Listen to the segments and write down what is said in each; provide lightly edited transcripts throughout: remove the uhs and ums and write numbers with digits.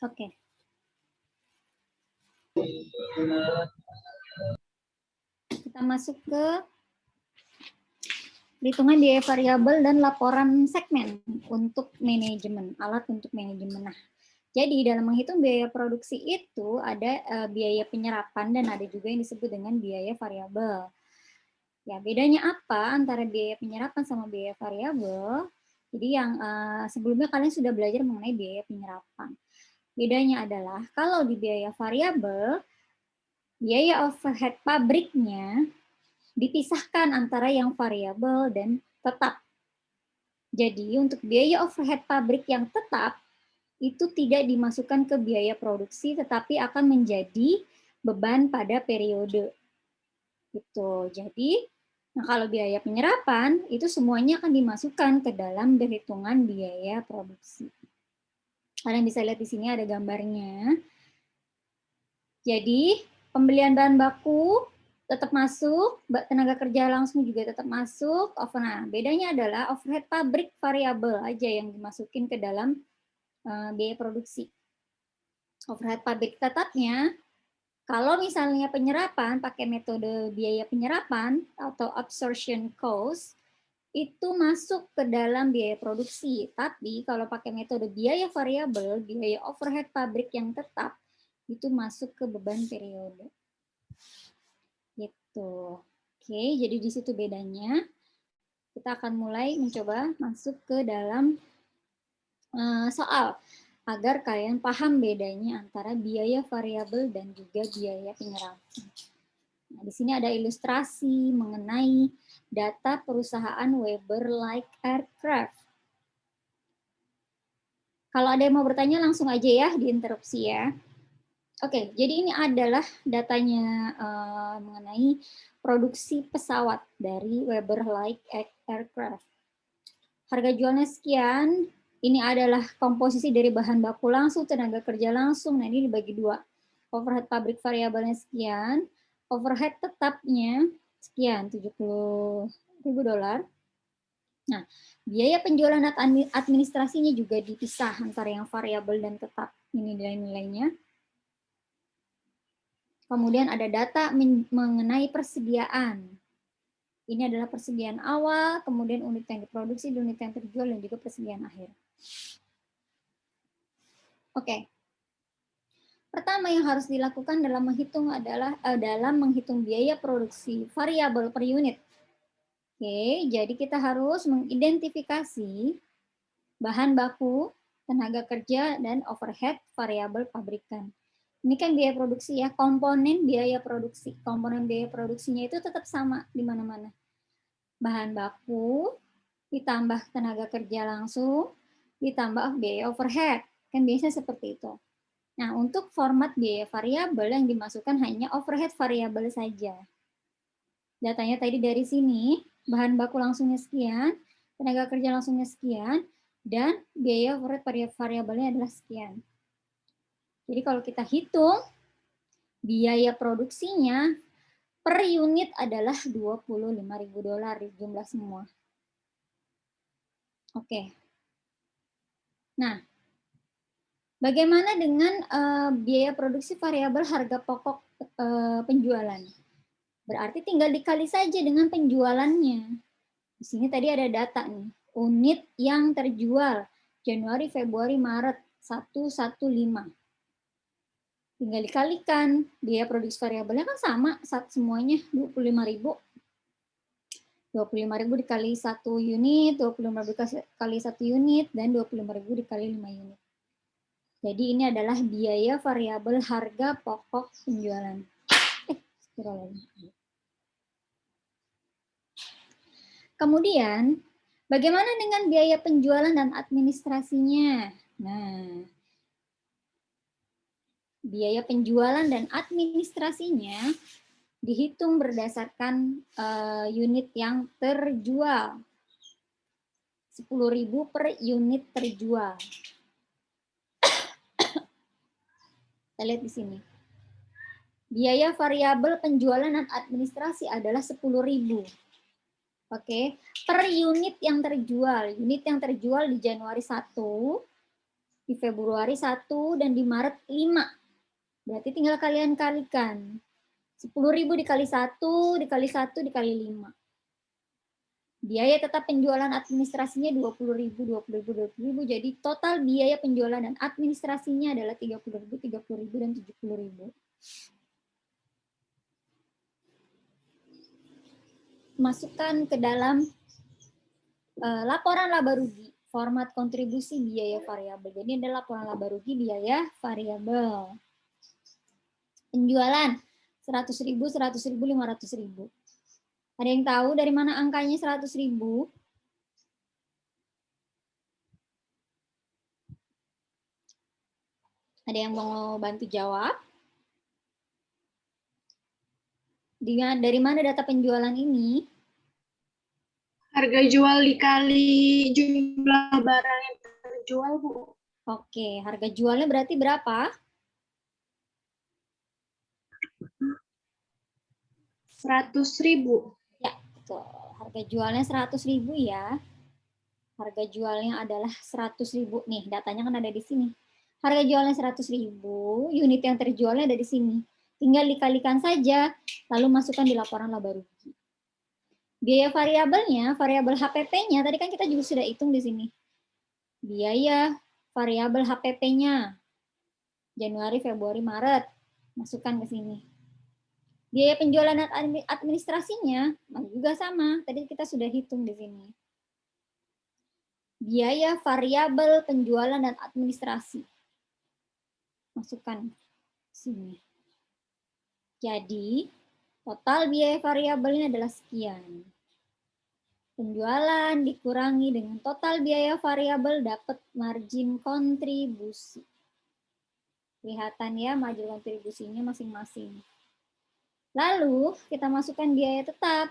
Oke. Kita masuk ke perhitungan biaya variabel dan laporan segmen untuk manajemen, alat untuk manajemen. Nah, jadi dalam menghitung biaya produksi itu ada biaya penyerapan dan ada juga yang disebut dengan biaya variabel. Ya, bedanya apa antara biaya penyerapan sama biaya variabel? Jadi yang sebelumnya kalian sudah belajar mengenai biaya penyerapan. Bedanya adalah kalau di biaya variabel, biaya overhead pabriknya dipisahkan antara yang variabel dan tetap. Jadi untuk biaya overhead pabrik yang tetap itu tidak dimasukkan ke biaya produksi tetapi akan menjadi beban pada periode. Gitu. Jadi, nah kalau biaya penyerapan itu semuanya akan dimasukkan ke dalam perhitungan biaya produksi. Kalian bisa lihat di sini ada gambarnya. Jadi, pembelian bahan baku tetap masuk, tenaga kerja langsung juga tetap masuk. Nah, bedanya adalah overhead pabrik variabel aja yang dimasukin ke dalam biaya produksi. Overhead pabrik tetapnya, kalau misalnya penyerapan pakai metode biaya penyerapan atau absorption cost, itu masuk ke dalam biaya produksi. Tapi kalau pakai metode biaya variabel, biaya overhead pabrik yang tetap, itu masuk ke beban periode. Gitu. Oke, jadi di situ bedanya. Kita akan mulai mencoba masuk ke dalam soal agar kalian paham bedanya antara biaya variabel dan juga biaya penyerapan. Nah, di sini ada ilustrasi mengenai data perusahaan Weber Light Aircraft. Kalau ada yang mau bertanya langsung aja ya, diinterupsi ya. Oke, jadi ini adalah datanya mengenai produksi pesawat dari Weber Light Aircraft. Harga jualnya sekian, ini adalah komposisi dari bahan baku langsung, tenaga kerja langsung, nah ini dibagi dua. Overhead pabrik variabelnya sekian, overhead tetapnya sekian, $70.000. Nah, biaya penjualan administrasinya juga dipisah antara yang variabel dan tetap, ini nilai-nilainya. Kemudian ada data mengenai persediaan. Ini adalah persediaan awal, kemudian unit yang diproduksi, unit yang terjual, dan juga persediaan akhir. Oke. Pertama yang harus dilakukan dalam menghitung adalah dalam menghitung biaya produksi variabel per unit. Oke, jadi kita harus mengidentifikasi bahan baku, tenaga kerja, dan overhead variabel pabrikan. Ini kan biaya produksi ya, komponen biaya produksi. Komponen biaya produksinya itu tetap sama di mana-mana. Bahan baku, ditambah tenaga kerja langsung, ditambah biaya overhead. Kan biasanya seperti itu. Nah, untuk format biaya variabel yang dimasukkan hanya overhead variabel saja. Datanya tadi dari sini, bahan baku langsungnya sekian, tenaga kerja langsungnya sekian, dan biaya overhead variabelnya adalah sekian. Jadi kalau kita hitung, biaya produksinya per unit adalah $25.000 jumlah semua. Oke. Nah, bagaimana dengan biaya produksi variabel harga pokok penjualan? Berarti tinggal dikali saja dengan penjualannya. Di sini tadi ada data nih, unit yang terjual Januari, Februari, Maret 115. Tinggal dikalikan, biaya produksi variabelnya kan sama, semuanya 25.000. 25.000 dikali 1 unit, 25.000 kali 1 unit, dan 25.000 dikali 5 unit. Jadi ini adalah biaya variabel harga pokok penjualan. Kemudian, bagaimana dengan biaya penjualan dan administrasinya? Nah, biaya penjualan dan administrasinya dihitung berdasarkan unit yang terjual. 10.000 per unit terjual. Kita lihat di sini. Biaya variabel penjualan dan administrasi adalah 10.000. Oke, per unit yang terjual. Unit yang terjual di Januari 1, Di Februari 1 dan di Maret 5. Berarti tinggal kalian kalikan. 10.000 dikali 1, dikali 1, dikali 5. Biaya tetap penjualan administrasinya 20.000, 20.000, 20.000. Jadi total biaya penjualan dan administrasinya adalah 30.000, 30.000, dan 70.000. Masukkan ke dalam laporan laba rugi, format kontribusi biaya variabel. Jadi ada laporan laba rugi biaya variabel. Penjualan 100.000, 100.000, 500.000. Ada yang tahu dari mana angkanya 100.000? Ada yang mau bantu jawab? Dari mana data penjualan ini? Harga jual dikali jumlah barang yang terjual, Bu. Oke, harga jualnya berarti berapa? 100.000. Ya, betul. Harga jualnya 100.000 ya. Harga jualnya adalah 100.000. Nih, datanya kan ada di sini. Harga jualnya 100.000, unit yang terjualnya ada di sini. Tinggal dikalikan saja, lalu masukkan di laporan laba rugi. Biaya variabelnya, variabel HPP-nya, tadi kan kita juga sudah hitung di sini. Biaya variabel HPP-nya, Januari, Februari, Maret, masukkan ke sini. Biaya penjualan dan administrasinya, juga sama, tadi kita sudah hitung di sini. Biaya variabel penjualan dan administrasi, masukkan sini. Jadi, total biaya variabelnya adalah sekian. Penjualan dikurangi dengan total biaya variabel dapat margin kontribusi. Kelihatan ya margin kontribusinya masing-masing. Lalu, kita masukkan biaya tetap.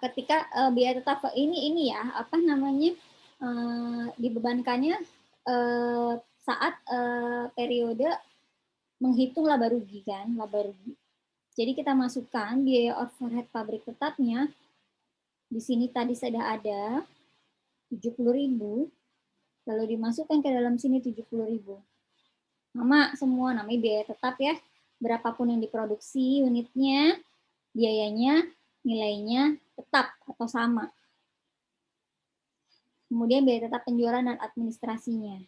Ketika biaya tetap ini ya, apa namanya, dibebankannya saat periode menghitung laba rugi kan, laba rugi. Jadi kita masukkan biaya overhead pabrik tetapnya. Di sini tadi sudah ada 70.000, lalu dimasukkan ke dalam sini 70.000. Sama semua namanya biaya tetap ya. Berapapun yang diproduksi unitnya, biayanya, nilainya tetap atau sama. Kemudian biaya tetap penjualan dan administrasinya.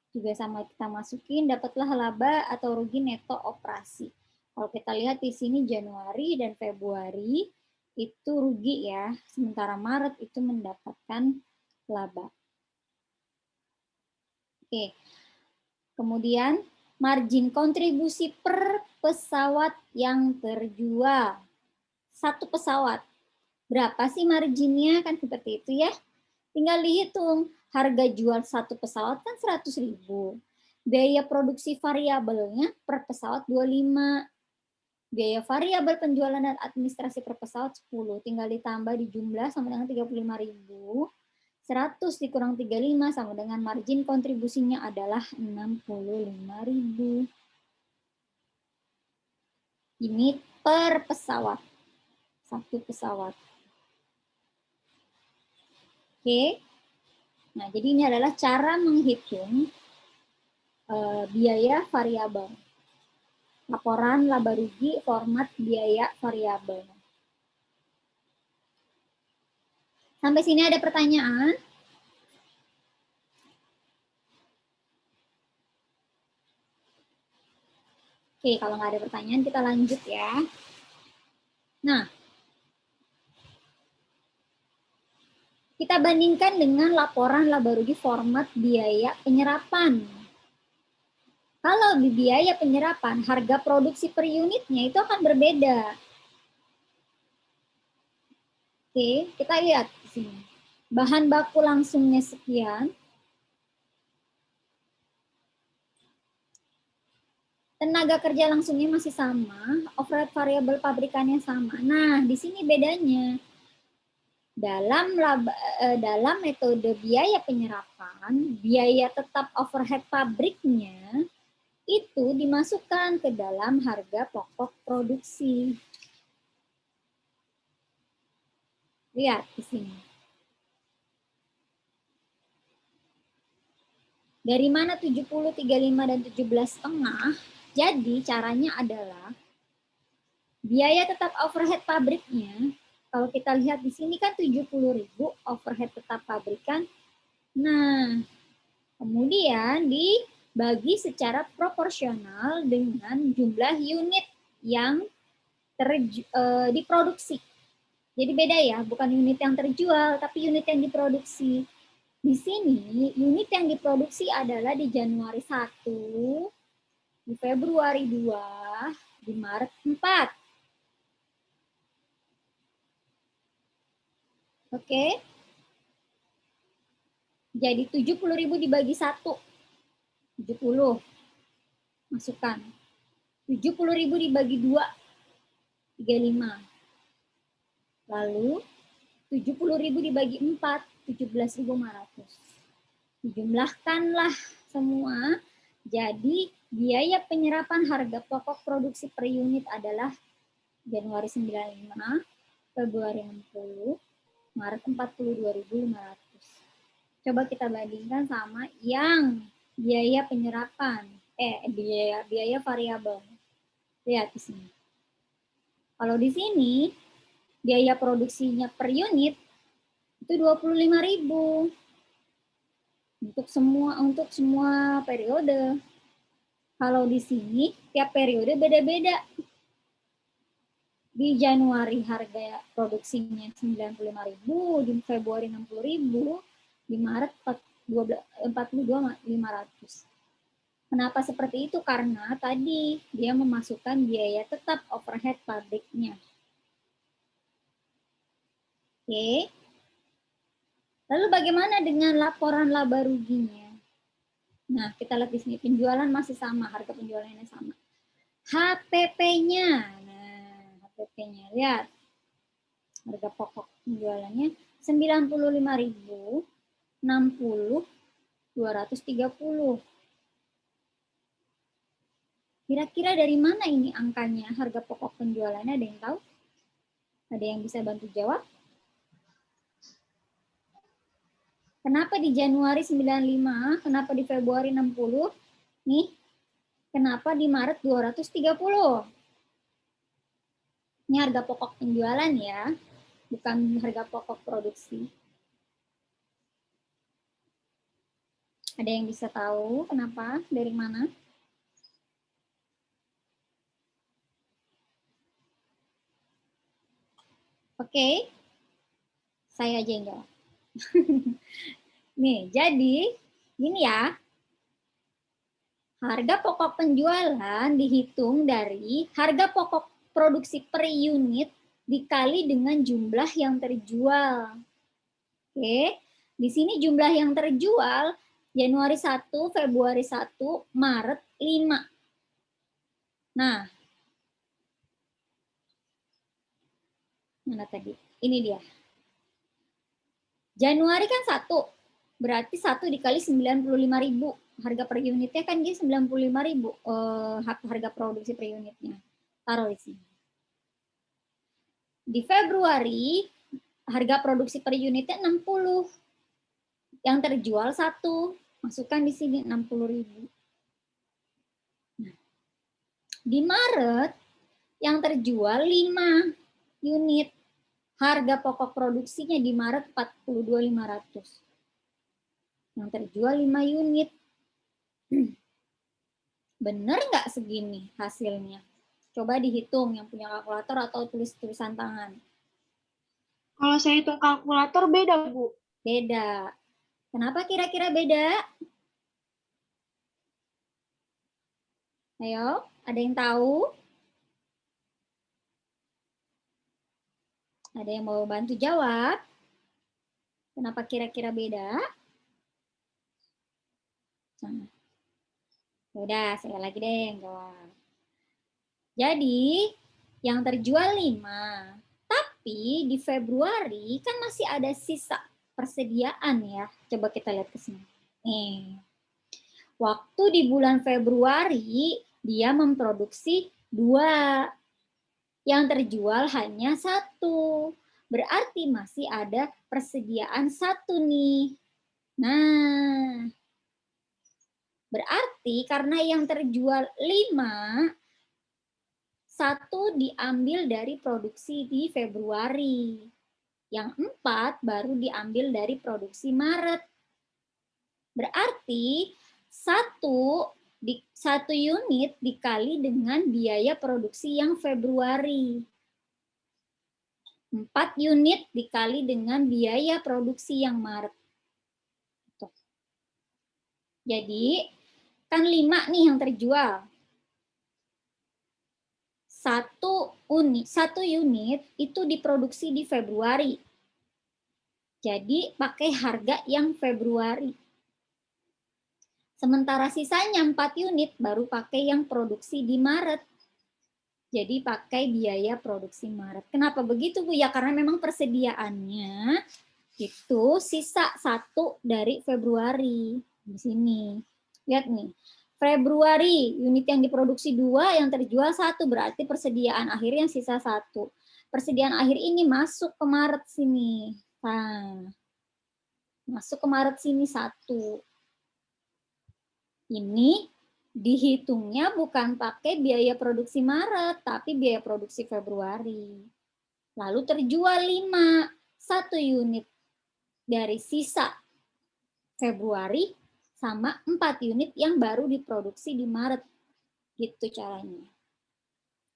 Juga sama kita masukin, dapatlah laba atau rugi neto operasi. Kalau kita lihat di sini Januari dan Februari itu rugi ya, sementara Maret itu mendapatkan laba. Oke. Kemudian margin kontribusi per pesawat yang terjual. Satu pesawat. Berapa sih marginnya? Kan seperti itu ya. Tinggal dihitung. Harga jual satu pesawat kan 100.000. Biaya produksi variabelnya per pesawat 25. Biaya variabel penjualan dan administrasi per pesawat 10. Tinggal ditambah di jumlah sama dengan 35.000. 100 dikurang 35 sama dengan margin kontribusinya adalah 65.000. Ini per pesawat. Satu pesawat. Oke. Nah, jadi ini adalah cara menghitung biaya variabel. Laporan laba rugi format biaya variabel. Sampai sini ada pertanyaan? Oke, kalau nggak ada pertanyaan kita lanjut ya. Nah, kita bandingkan dengan laporan laba rugi format biaya penyerapan. Kalau di biaya penyerapan, harga produksi per unitnya itu akan berbeda. Oke, kita lihat di sini. Bahan baku langsungnya sekian. Tenaga kerja langsungnya masih sama, overhead variabel pabrikannya sama. Nah, di sini bedanya. Dalam metode biaya penyerapan, biaya tetap overhead pabriknya itu dimasukkan ke dalam harga pokok produksi. Lihat di sini. Dari mana 70, 35, dan 17,5? Jadi caranya adalah biaya tetap overhead pabriknya, kalau kita lihat di sini kan 70.000 overhead tetap pabrikan. Nah, kemudian dibagi secara proporsional dengan jumlah unit yang diproduksi. Jadi beda ya, bukan unit yang terjual, tapi unit yang diproduksi. Di sini, unit yang diproduksi adalah di Januari 1, di Februari 2, di Maret 4. Oke? Jadi 70.000 dibagi 1, 70. Masukkan. 70.000 dibagi 2, 35. Lalu 70.000 dibagi 4, 17.500. Dijumlahkanlah semua. Jadi biaya penyerapan harga pokok produksi per unit adalah Januari 95, Februari 60, Maret 42.500. Coba kita bandingkan sama yang biaya penyerapan, biaya variabel. Lihat di sini. Kalau di sini biaya produksinya per unit itu 25.000 untuk semua periode. Kalau di sini tiap periode beda-beda. Di Januari harga produksinya 95.000, di Februari 60.000, di Maret 42.500. Kenapa seperti itu? Karena tadi dia memasukkan biaya tetap overhead pabriknya. Oke. Lalu bagaimana dengan laporan laba ruginya? Nah, kita lihat di sini penjualan masih sama, harga penjualannya sama. HPP-nya. Nah, HPP-nya lihat. Harga pokok penjualannya 95.000, 60, 230. Kira-kira dari mana ini angkanya? Harga pokok penjualannya ada yang tahu? Ada yang bisa bantu jawab? Kenapa di Januari 95? Kenapa di Februari 60? Nih, kenapa di Maret 230? Ini harga pokok penjualan ya, bukan harga pokok produksi. Ada yang bisa tahu kenapa? Dari mana? Oke, saya aja yang jawab. Nih, jadi gini ya. Harga pokok penjualan dihitung dari harga pokok produksi per unit dikali dengan jumlah yang terjual. Oke, di sini jumlah yang terjual Januari 1, Februari 1, Maret 5. Nah, mana tadi? Ini dia. Januari kan 1, berarti 1 dikali 95.000. Harga per unitnya kan dia 95.000 harga produksi per unitnya. Taruh di sini. Di Februari harga produksi per unitnya 60. Yang terjual 1, masukkan di sini 60.000. Nah, di Maret yang terjual 5 unit. Harga pokok produksinya di Maret 42.500. Yang terjual 5 unit. Bener nggak segini hasilnya? Coba dihitung yang punya kalkulator atau tulisan tangan. Kalau saya hitung kalkulator beda, Bu. Beda. Kenapa kira-kira beda? Ayo, ada yang tahu? Ada yang mau bantu jawab? Kenapa kira-kira beda? Nah, udah, saya lagi deh yang jawab. Jadi, yang terjual 5. Tapi di Februari kan masih ada sisa persediaan ya. Coba kita lihat ke sini. Nih. Waktu di bulan Februari, dia memproduksi 2. Yang terjual hanya 1. Berarti masih ada persediaan 1 nih. Nah, Berarti karena yang terjual 5, 1 diambil dari produksi di Februari. Yang 4 baru diambil dari produksi Maret. Berarti 1 unit dikali dengan biaya produksi yang Februari. 4 unit dikali dengan biaya produksi yang Maret. Tuh. Jadi, kan 5 nih yang terjual. 1 unit itu diproduksi di Februari. Jadi, pakai harga yang Februari. Sementara sisanya 4 unit baru pakai yang produksi di Maret. Jadi pakai biaya produksi Maret. Kenapa begitu, Bu? Ya karena memang persediaannya itu sisa 1 dari Februari. Di sini. Lihat nih. Februari unit yang diproduksi 2, yang terjual 1, berarti persediaan akhir yang sisa 1. Persediaan akhir ini masuk ke Maret sini. Nah, masuk ke Maret sini 1. Ini dihitungnya bukan pakai biaya produksi Maret, tapi biaya produksi Februari. Lalu terjual 5, 1 unit dari sisa Februari sama 4 unit yang baru diproduksi di Maret. Gitu caranya.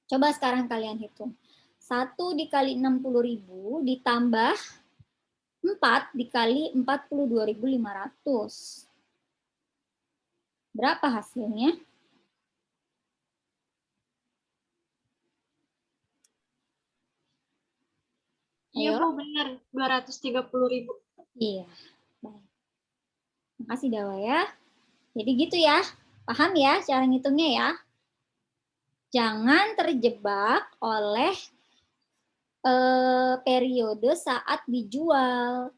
Coba sekarang kalian hitung. 1 dikali 60.000 ditambah 4 dikali 42.500. Berapa hasilnya? Iya, Ayo. Bu, benar. 230.000. Iya. Baik. Makasih Dawa ya. Jadi gitu ya. Paham ya cara ngitungnya ya? Jangan terjebak oleh periode saat dijual.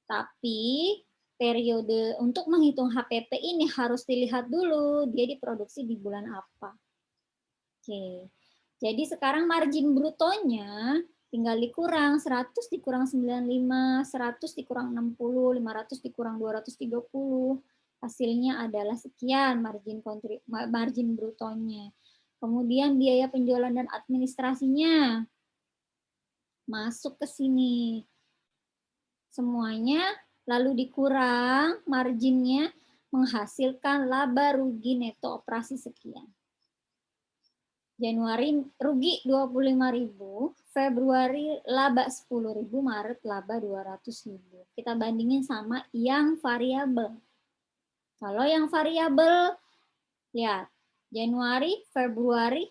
Tapi periode untuk menghitung HPP ini harus dilihat dulu dia diproduksi di bulan apa. Oke. Jadi sekarang margin brutonya tinggal dikurang 100 dikurang 95, 100 dikurang 60, 500 dikurang 230. Hasilnya adalah sekian margin brutonya. Kemudian biaya penjualan dan administrasinya masuk ke sini. Semuanya lalu dikurang marginnya menghasilkan laba rugi neto operasi sekian. Januari rugi 25.000, Februari laba 10.000, Maret laba 200.000. Kita bandingin sama yang variabel. Kalau yang variabel, lihat Januari, Februari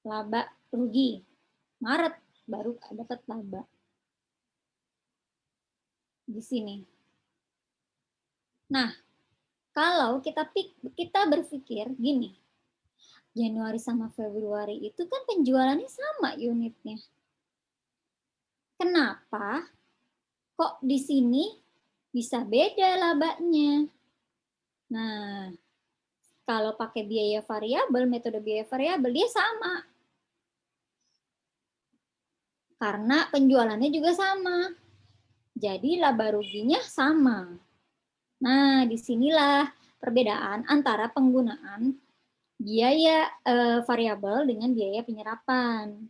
laba rugi, Maret baru dapat laba. Di sini. Nah, kalau kita berpikir gini, Januari sama Februari itu kan penjualannya sama unitnya. Kenapa kok di sini bisa beda labanya? Nah, kalau pakai biaya variabel, metode biaya variabel dia sama. Karena penjualannya juga sama. Jadi laba ruginya sama. Nah, disinilah perbedaan antara penggunaan biaya variabel dengan biaya penyerapan.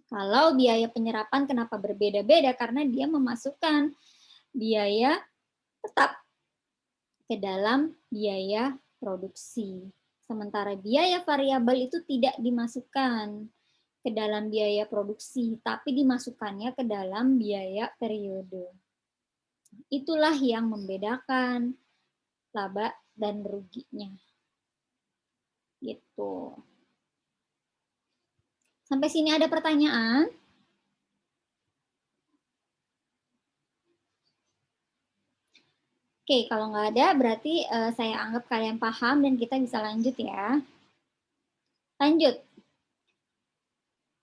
Kalau biaya penyerapan kenapa berbeda-beda? Karena dia memasukkan biaya tetap ke dalam biaya produksi. Sementara biaya variabel itu tidak dimasukkan ke dalam biaya produksi, tapi dimasukkannya ke dalam biaya periode. Itulah yang membedakan laba dan ruginya. Gitu. Sampai sini ada pertanyaan? Oke, kalau nggak ada berarti saya anggap kalian paham dan kita bisa lanjut ya. Lanjut.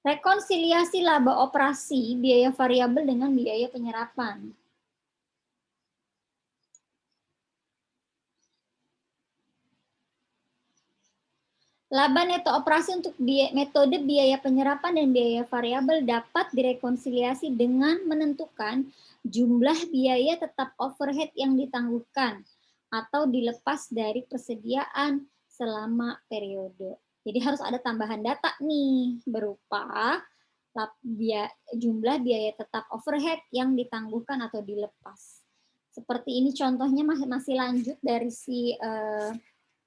Rekonsiliasi laba operasi biaya variabel dengan biaya penyerapan. Laba neto operasi untuk metode biaya penyerapan dan biaya variabel dapat direkonsiliasi dengan menentukan jumlah biaya tetap overhead yang ditangguhkan atau dilepas dari persediaan selama periode. Jadi harus ada tambahan data nih berupa jumlah biaya tetap overhead yang ditangguhkan atau dilepas. Seperti ini contohnya masih lanjut dari si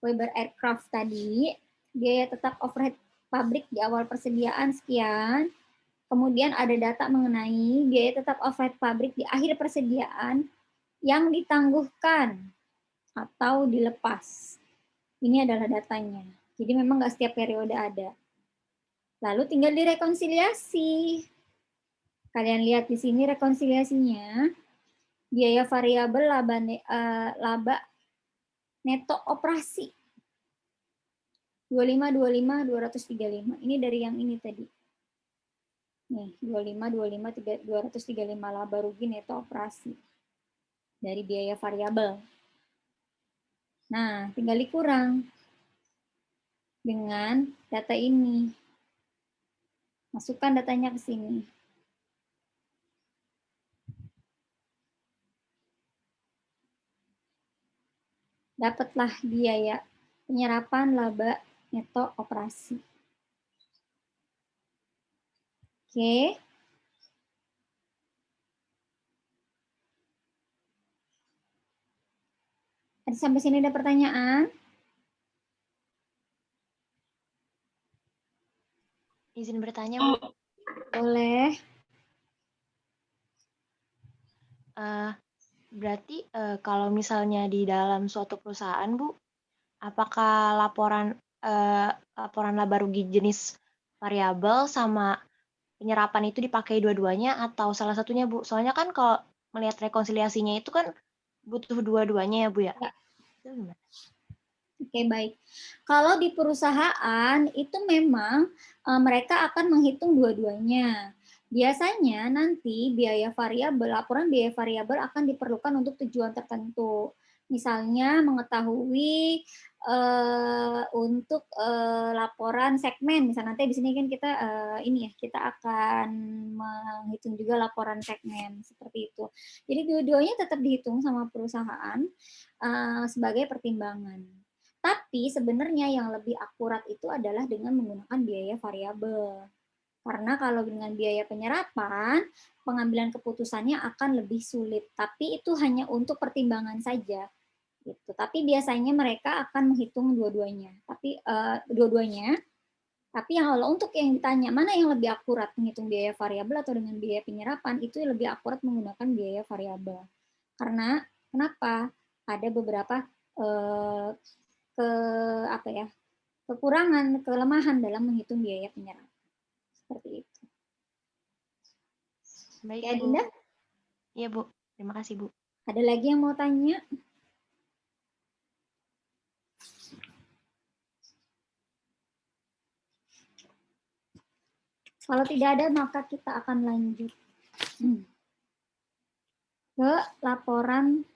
Weber Aircraft tadi. Biaya tetap overhead pabrik di awal persediaan sekian. Kemudian ada data mengenai biaya tetap overhead pabrik di akhir persediaan yang ditangguhkan atau dilepas. Ini adalah datanya. Jadi memang nggak setiap periode ada. Lalu tinggal direkonsiliasi. Kalian lihat di sini rekonsiliasinya. Biaya variabel laba neto operasi. 25, 25, 235. Ini dari yang ini tadi. Nih, 25, 25, 235 laba rugi neto operasi. Dari biaya variabel. Nah, tinggal dikurang dengan data ini. Masukkan datanya ke sini. Dapatlah biaya penyerapan laba neto operasi. Oke. Ada sampai sini ada pertanyaan? Izin bertanya, Bu. Boleh. Berarti kalau misalnya di dalam suatu perusahaan, Bu, apakah laporan laba rugi jenis variabel sama penyerapan itu dipakai dua-duanya atau salah satunya, Bu? Soalnya kan kalau melihat rekonsiliasinya itu kan butuh dua-duanya ya, Bu ya? Ya. Itu gimana? Oke, baik. Kalau di perusahaan itu memang mereka akan menghitung dua-duanya. Biasanya nanti biaya variabel, laporan biaya variabel akan diperlukan untuk tujuan tertentu. Misalnya mengetahui untuk laporan segmen. Misalnya nanti di sini kan kita kita akan menghitung juga laporan segmen seperti itu. Jadi dua-duanya tetap dihitung sama perusahaan sebagai pertimbangan. Tapi sebenarnya yang lebih akurat itu adalah dengan menggunakan biaya variabel. Karena kalau dengan biaya penyerapan, pengambilan keputusannya akan lebih sulit. Tapi itu hanya untuk pertimbangan saja. Gitu. Tapi biasanya mereka akan menghitung dua-duanya. Tapi kalau untuk yang ditanya mana yang lebih akurat menghitung biaya variabel atau dengan biaya penyerapan, itu lebih akurat menggunakan biaya variabel. Karena kenapa? Ada beberapa kekurangan, kelemahan dalam menghitung biaya penyerapan. Seperti itu. Baik, Ya, Bu. Dinda? Iya, Bu. Terima kasih, Bu. Ada lagi yang mau tanya? Kalau tidak ada, maka kita akan lanjut ke laporan.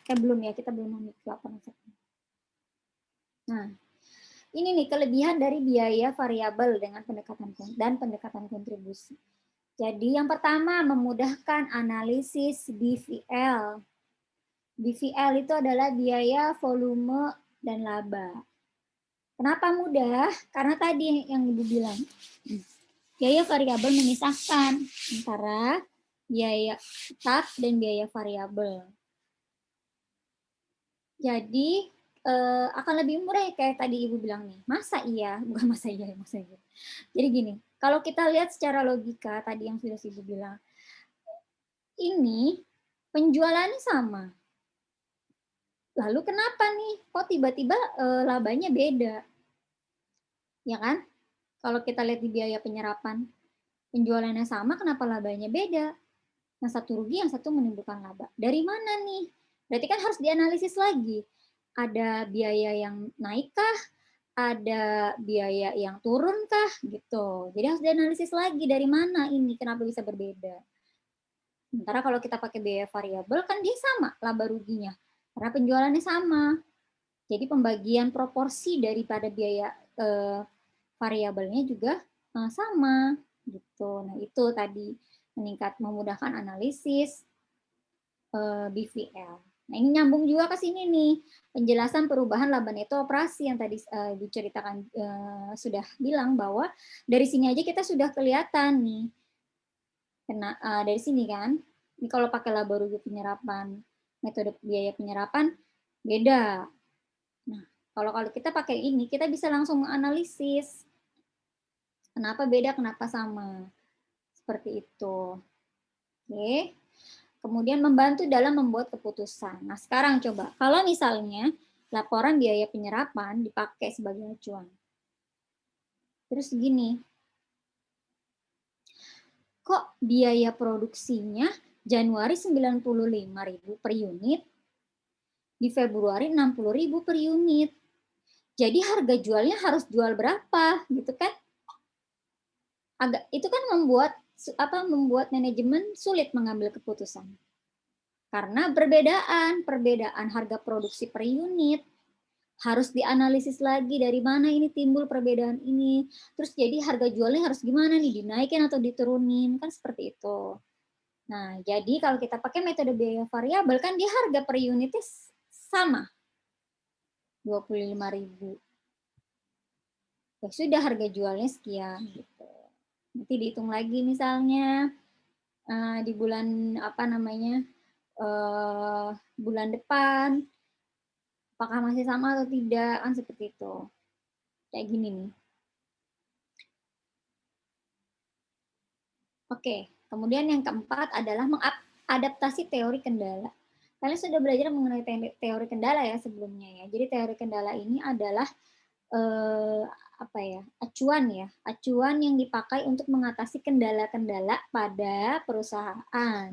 Belum ya, kita belum memiliki laporan segmen. Nah, ini nih kelebihan dari biaya variabel dengan pendekatan kontribusi. Jadi yang pertama memudahkan analisis BVL. BVL itu adalah biaya, volume, dan laba. Kenapa mudah? Karena tadi yang Ibu bilang, biaya variabel memisahkan antara biaya tetap dan biaya variabel. Jadi akan lebih murah kayak tadi Ibu bilang nih. Masa iya? Bukan masa iya. Jadi gini, kalau kita lihat secara logika tadi yang sudah Ibu bilang, ini penjualannya sama. Lalu kenapa nih? Kok tiba-tiba labanya beda? Ya kan? Kalau kita lihat di biaya penyerapan, penjualannya sama, kenapa labanya beda? Yang satu rugi, yang satu menimbulkan laba. Dari mana nih? Berarti kan harus dianalisis lagi. Ada biaya yang naik kah? Ada biaya yang turun kah? Gitu. Jadi harus dianalisis lagi dari mana ini, kenapa bisa berbeda. Sementara kalau kita pakai biaya variabel kan dia sama laba ruginya. Karena penjualannya sama. Jadi pembagian proporsi daripada biaya variabelnya juga sama gitu. Nah, itu tadi memudahkan analisis BVL. Nah, ini nyambung juga ke sini nih, penjelasan perubahan laba neto operasi yang tadi diceritakan sudah bilang bahwa dari sini aja kita sudah kelihatan nih. Dari sini kan, ini kalau pakai laba rugi penyerapan, metode biaya penyerapan beda. Nah, kalau kita pakai ini, kita bisa langsung menganalisis kenapa beda, kenapa sama. Seperti itu. Oke. Kemudian membantu dalam membuat keputusan. Nah, sekarang coba, kalau misalnya laporan biaya penyerapan dipakai sebagai acuan. Terus gini, kok biaya produksinya Januari 95.000 per unit, di Februari 60.000 per unit. Jadi harga jualnya harus jual berapa gitu kan? Itu kan membuat manajemen sulit mengambil keputusan. Karena perbedaan harga produksi per unit harus dianalisis lagi dari mana ini timbul perbedaan ini. Terus jadi harga jualnya harus gimana nih, dinaikin atau diturunin, kan seperti itu. Nah, jadi kalau kita pakai metode biaya variabel kan dia harga per unitnya sama. 25.000. Ya sudah harga jualnya sekian gitu. Nanti dihitung lagi misalnya di bulan bulan depan apakah masih sama atau tidak, kan seperti itu. Kayak gini nih. Oke, kemudian yang keempat adalah mengadaptasi teori kendala. Kalian sudah belajar mengenai teori kendala ya sebelumnya ya. Jadi teori kendala ini adalah acuan yang dipakai untuk mengatasi kendala-kendala pada perusahaan.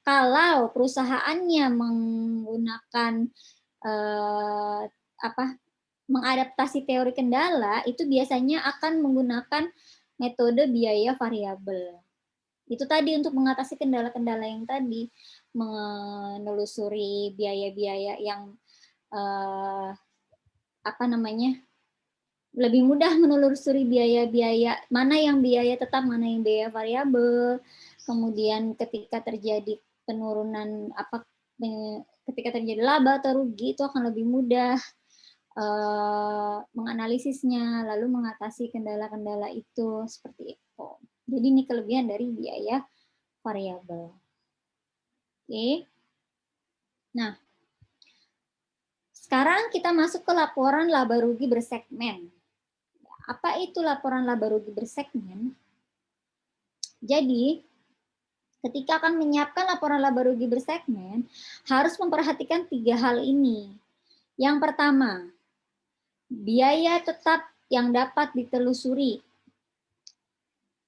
Kalau perusahaannya menggunakan mengadaptasi teori kendala, itu biasanya akan menggunakan metode biaya variabel. Itu tadi untuk mengatasi kendala-kendala yang tadi, menelusuri biaya-biaya yang lebih mudah menelusuri biaya-biaya mana yang biaya tetap, mana yang biaya variabel. Kemudian ketika terjadi penurunan ketika terjadi laba atau rugi itu akan lebih mudah menganalisisnya, lalu mengatasi kendala-kendala itu seperti itu. Jadi ini kelebihan dari biaya variabel. Oke. Nah, sekarang kita masuk ke laporan laba rugi bersegmen. Apa itu laporan laba rugi bersegmen? Jadi, ketika akan menyiapkan laporan laba rugi bersegmen, harus memperhatikan 3 hal ini. Yang pertama, biaya tetap yang dapat ditelusuri.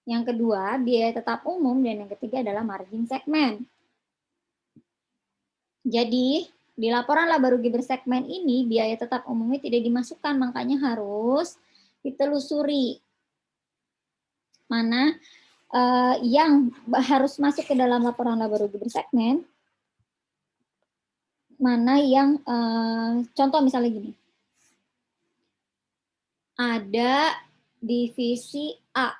Yang kedua, biaya tetap umum, dan yang ketiga adalah margin segmen. Jadi, di laporan laba rugi bersegmen ini, biaya tetap umumnya tidak dimasukkan, makanya harus ditelusuri mana yang harus masuk ke dalam laporan laba rugi bersegmen, mana yang contoh misalnya gini, ada divisi A.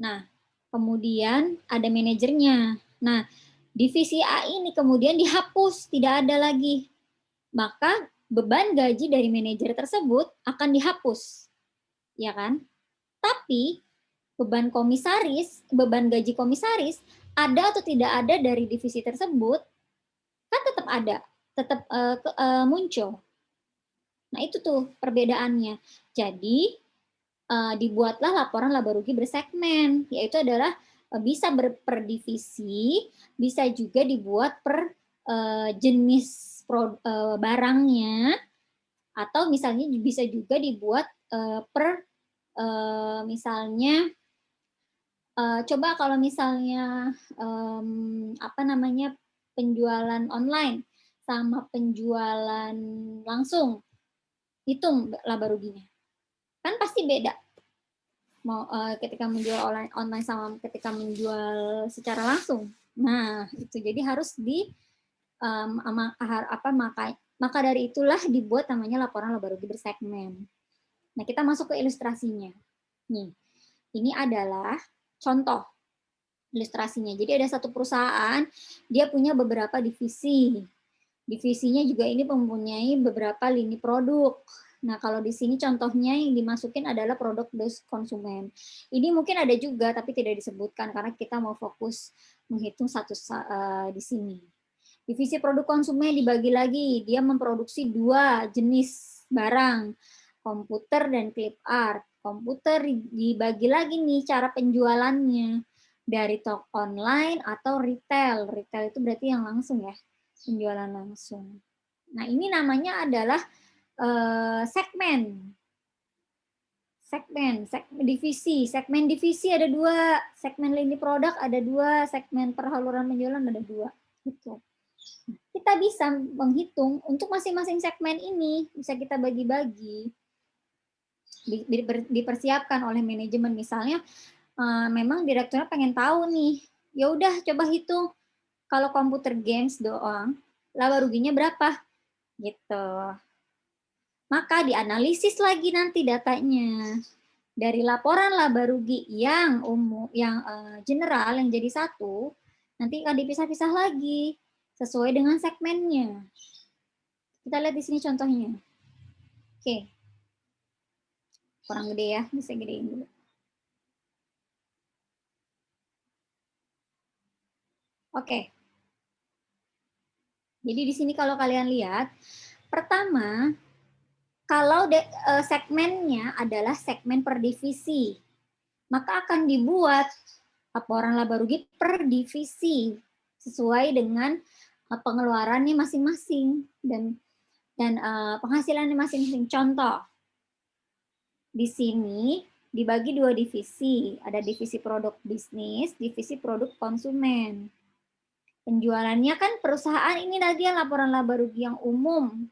Nah, kemudian ada manajernya. Nah, divisi A ini kemudian dihapus, tidak ada lagi. Maka beban gaji dari manajer tersebut akan dihapus. Ya kan? Tapi beban gaji komisaris ada atau tidak ada dari divisi tersebut kan tetap ada, tetap muncul. Nah, itu tuh perbedaannya. Jadi dibuatlah laporan laba rugi bersegmen, yaitu adalah bisa per divisi, bisa juga dibuat per jenis barangnya, atau misalnya bisa juga dibuat per misalnya coba kalau misalnya penjualan online sama penjualan langsung, hitung laba ruginya kan pasti beda. Ketika menjual online sama ketika menjual secara langsung. Nah, itu jadi harus maka dari itulah dibuat namanya laporan laba rugi bersegmen. Nah, kita masuk ke ilustrasinya. Nih, ini adalah contoh ilustrasinya. Jadi ada satu perusahaan, dia punya beberapa divisi. Divisinya juga ini mempunyai beberapa lini produk. Nah, kalau di sini contohnya yang dimasukin adalah produk based konsumen. Ini mungkin ada juga tapi tidak disebutkan karena kita mau fokus menghitung satu di sini. Divisi produk konsumen dibagi lagi, dia memproduksi 2 jenis barang, komputer dan clip art. Komputer dibagi lagi nih cara penjualannya dari toko online atau retail. Retail itu berarti yang langsung ya, penjualan langsung. Nah, ini namanya adalah segmen. Segmen divisi ada 2, segmen lini produk ada 2, segmen perhaluran penjualan ada 2. Gitu. Kita bisa menghitung untuk masing-masing segmen ini, bisa kita bagi-bagi, dipersiapkan oleh manajemen. Misalnya, memang direkturnya pengen tahu nih, ya udah coba hitung kalau komputer games doang, laba ruginya berapa, gitu. Maka dianalisis lagi nanti datanya dari laporan laba rugi yang umum, yang general, yang jadi satu, nanti akan dipisah-pisah lagi sesuai dengan segmennya. Kita lihat di sini contohnya. Oke. Kurang gede ya, bisa gedein dulu. Oke. Jadi di sini kalau kalian lihat, pertama, kalau segmennya adalah segmen per divisi, maka akan dibuat laporan laba rugi per divisi sesuai dengan pengeluarannya masing-masing dan penghasilannya masing-masing. Contoh, di sini dibagi 2 divisi, ada divisi produk bisnis, divisi produk konsumen. Penjualannya kan perusahaan ini lagi yang laporan laba rugi yang umum,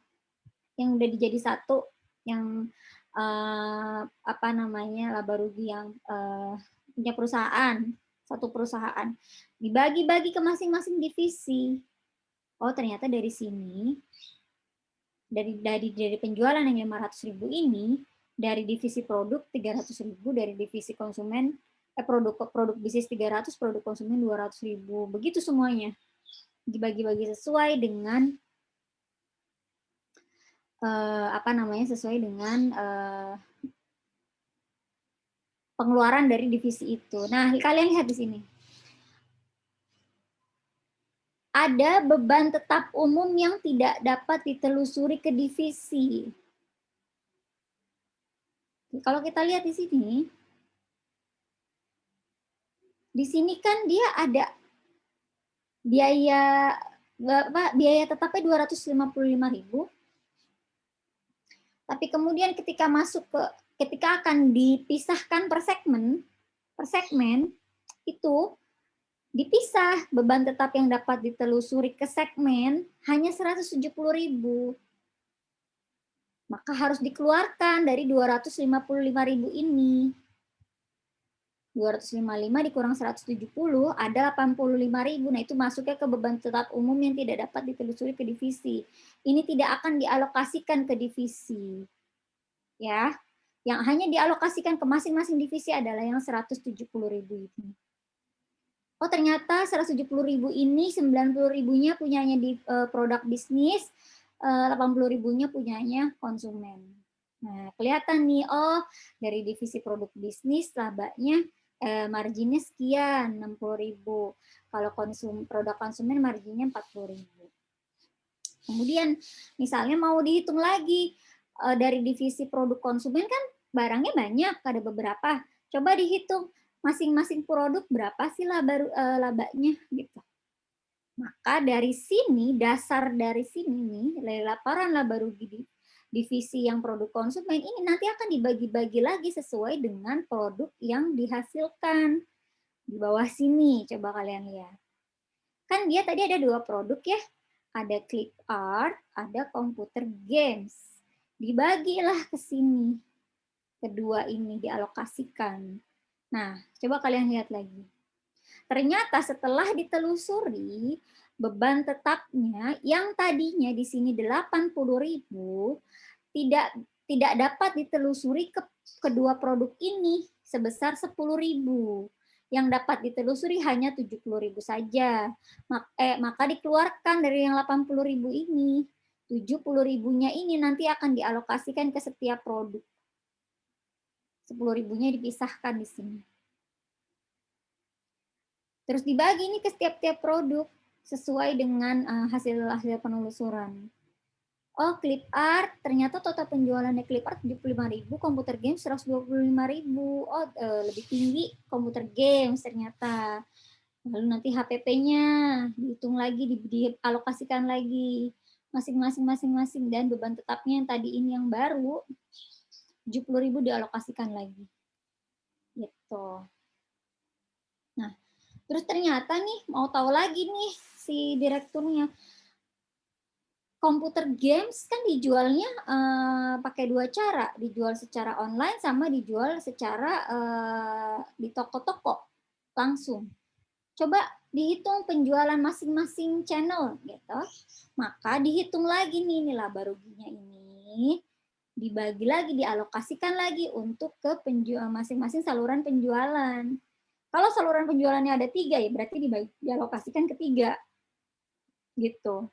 yang udah dijadi satu, yang laba rugi yang punya perusahaan, satu perusahaan, dibagi-bagi ke masing-masing divisi. Oh, ternyata dari sini, dari penjualan yang 500.000 ini, dari divisi produk 300.000, dari divisi konsumen produk bisnis 300, produk konsumen 200.000, begitu semuanya dibagi-bagi sesuai dengan sesuai dengan pengeluaran dari divisi itu. Nah, kalian lihat di sini. Ada beban tetap umum yang tidak dapat ditelusuri ke divisi. Kalau kita lihat di sini kan dia ada biaya tetapnya 255.000. Tapi kemudian ketika akan dipisahkan per segmen itu dipisah, beban tetap yang dapat ditelusuri ke segmen hanya 170.000. Maka harus dikeluarkan dari 255.000 ini. 255 dikurang 170 ada 85.000. Nah, itu masuknya ke beban tetap umum yang tidak dapat ditelusuri ke divisi. Ini tidak akan dialokasikan ke divisi. Ya. Yang hanya dialokasikan ke masing-masing divisi adalah yang 170.000 ini. Oh, ternyata 170.000 ini 90.000-nya punyanya di produk bisnis, 80.000-nya punyanya konsumen. Nah, kelihatan nih, oh dari divisi produk bisnis labanya marginnya sekian, 60.000. Kalau produk konsumen marginnya 40.000. Kemudian misalnya mau dihitung lagi dari divisi produk konsumen kan barangnya banyak, ada beberapa. Coba dihitung masing-masing produk berapa sih labanya gitu. Maka dari sini, dasar dari sini nih, laporan laba rugi di divisi yang produk konsumen ini nanti akan dibagi-bagi lagi sesuai dengan produk yang dihasilkan. Di bawah sini, coba kalian lihat. Kan dia tadi ada 2 produk ya, ada clip art, ada computer games. Dibagilah ke sini. Kedua ini dialokasikan. Nah, coba kalian lihat lagi. Ternyata setelah ditelusuri, beban tetapnya yang tadinya di sini 80.000 tidak dapat ditelusuri ke kedua produk ini sebesar 10.000. yang dapat ditelusuri hanya 70.000 saja. Maka dikeluarkan dari yang 80.000 ini. 70.000-nya ini nanti akan dialokasikan ke setiap produk. 10.000-nya dipisahkan di sini. Terus dibagi nih ke setiap-tiap produk sesuai dengan hasil penelusuran. Oh, clip art, ternyata total penjualannya clip art 75.000, komputer games 125.000. Oh, lebih tinggi komputer games ternyata. Lalu nanti HPP-nya dihitung lagi, dialokasikan lagi masing-masing dan beban tetapnya yang tadi ini yang baru 70.000 dialokasikan lagi. Gitu. Nah, terus ternyata nih mau tahu lagi nih si direkturnya, komputer games kan dijualnya pakai dua cara, dijual secara online sama dijual secara di toko-toko langsung. Coba dihitung penjualan masing-masing channel gitu. Maka dihitung lagi nih laba ruginya ini, dibagi lagi, dialokasikan lagi untuk ke masing-masing saluran penjualan. Kalau saluran penjualannya ada 3 ya berarti dialokasikan ke 3. Gitu.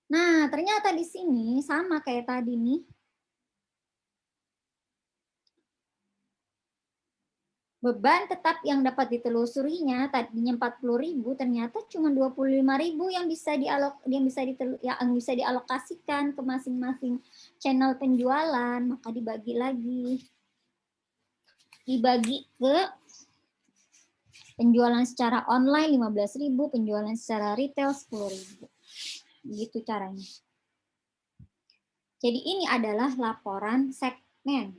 Nah, ternyata di sini sama kayak tadi nih. Beban tetap yang dapat ditelusurinya tadinya 40.000 ternyata cuma 25.000 yang bisa dialokasikan ke masing-masing channel penjualan, maka dibagi lagi. Dibagi ke penjualan secara online 15.000, penjualan secara retail 10.000. Begitu caranya. Jadi ini adalah laporan segmen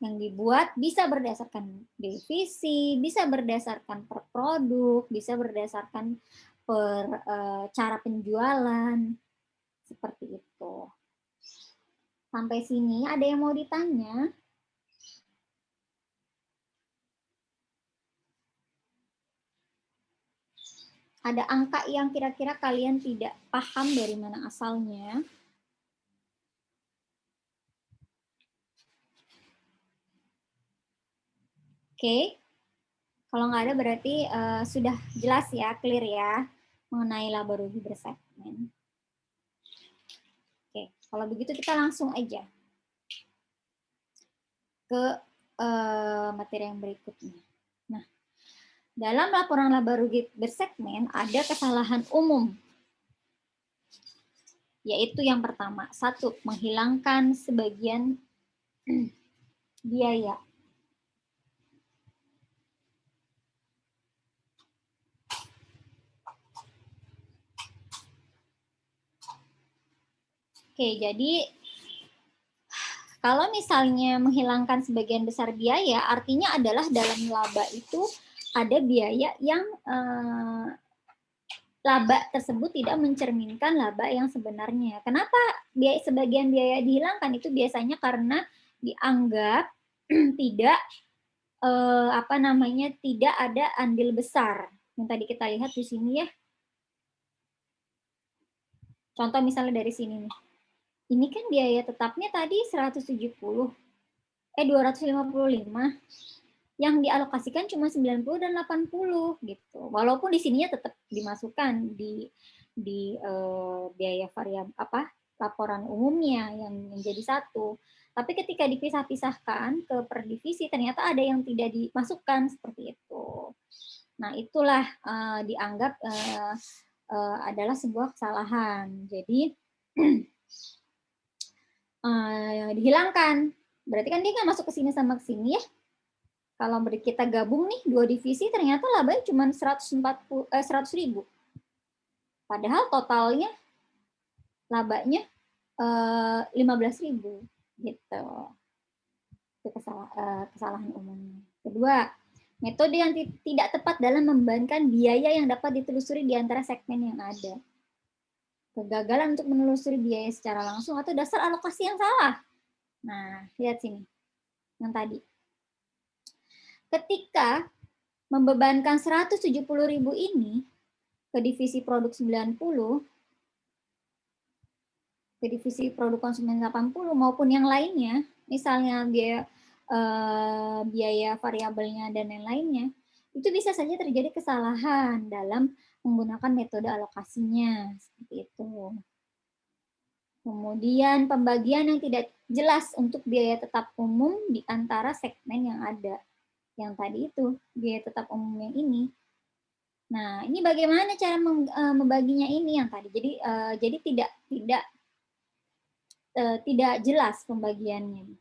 yang dibuat bisa berdasarkan divisi, bisa berdasarkan per produk, bisa berdasarkan per cara penjualan, seperti itu. Sampai sini ada yang mau ditanya? Ada angka yang kira-kira kalian tidak paham dari mana asalnya? Oke, kalau nggak ada berarti sudah jelas ya, clear ya, mengenai laba rugi bersegmen. Oke, kalau begitu kita langsung aja ke materi yang berikutnya. Nah, dalam laporan laba rugi bersegmen ada kesalahan umum, yaitu yang pertama, 1, menghilangkan sebagian biaya. Oke, jadi kalau misalnya menghilangkan sebagian besar biaya, artinya adalah dalam laba itu ada biaya yang laba tersebut tidak mencerminkan laba yang sebenarnya. Kenapa sebagian biaya dihilangkan? Itu biasanya karena dianggap tidak tidak ada andil besar. Yang tadi kita lihat di sini ya. Contoh misalnya dari sini nih. Ini kan biaya tetapnya tadi 255. Yang dialokasikan cuma 90 dan 80 gitu. Walaupun di sininya tetap dimasukkan di biaya variabel laporan umumnya yang menjadi 1. Tapi ketika dipisah-pisahkan ke per divisi ternyata ada yang tidak dimasukkan seperti itu. Nah, itulah dianggap adalah sebuah kesalahan. Jadi dihilangkan. Berarti kan dia nggak masuk ke sini sama ke sini ya. Kalau kita gabung nih 2 divisi ternyata labanya cuma 100.000. Padahal totalnya labanya 15.000 gitu. Itu kesalahan umumnya. Kedua, metode yang tidak tepat dalam membandingkan biaya yang dapat ditelusuri di antara segmen yang ada. Kegagalan untuk menelusuri biaya secara langsung atau dasar alokasi yang salah. Nah, lihat sini. Yang tadi. Ketika membebankan 170.000 ini ke divisi produk 90, ke divisi produk konsumen 80 maupun yang lainnya, misalnya biaya biaya variabelnya dan lain-lainnya, itu bisa saja terjadi kesalahan dalam menggunakan metode alokasinya, seperti itu. Kemudian pembagian yang tidak jelas untuk biaya tetap umum di antara segmen yang ada. Yang tadi itu, biaya tetap umum yang ini. Nah, ini bagaimana cara membaginya ini yang tadi. Jadi tidak jelas pembagiannya.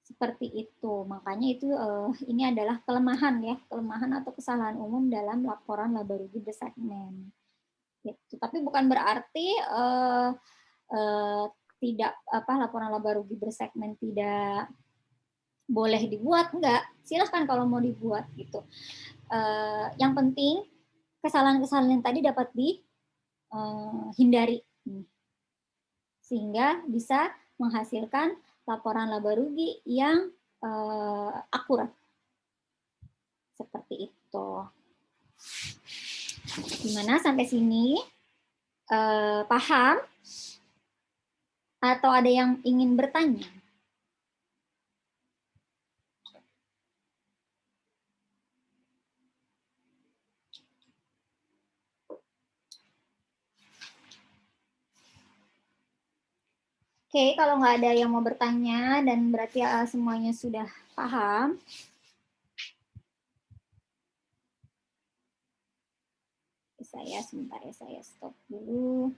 Seperti itu. Makanya itu ini adalah kelemahan ya, kelemahan atau kesalahan umum dalam laporan laba rugi bersegmen. Gitu. Tapi bukan berarti tidak laporan laba rugi bersegmen tidak boleh dibuat, enggak. Silahkan kalau mau dibuat gitu. Yang penting kesalahan-kesalahan yang tadi dapat dihindari sehingga bisa menghasilkan laporan laba rugi yang akurat. Seperti itu. Gimana sampai sini? Paham? Atau ada yang ingin bertanya? Oke, kalau nggak ada yang mau bertanya dan berarti semuanya sudah paham. Saya sebentar ya, saya stop dulu.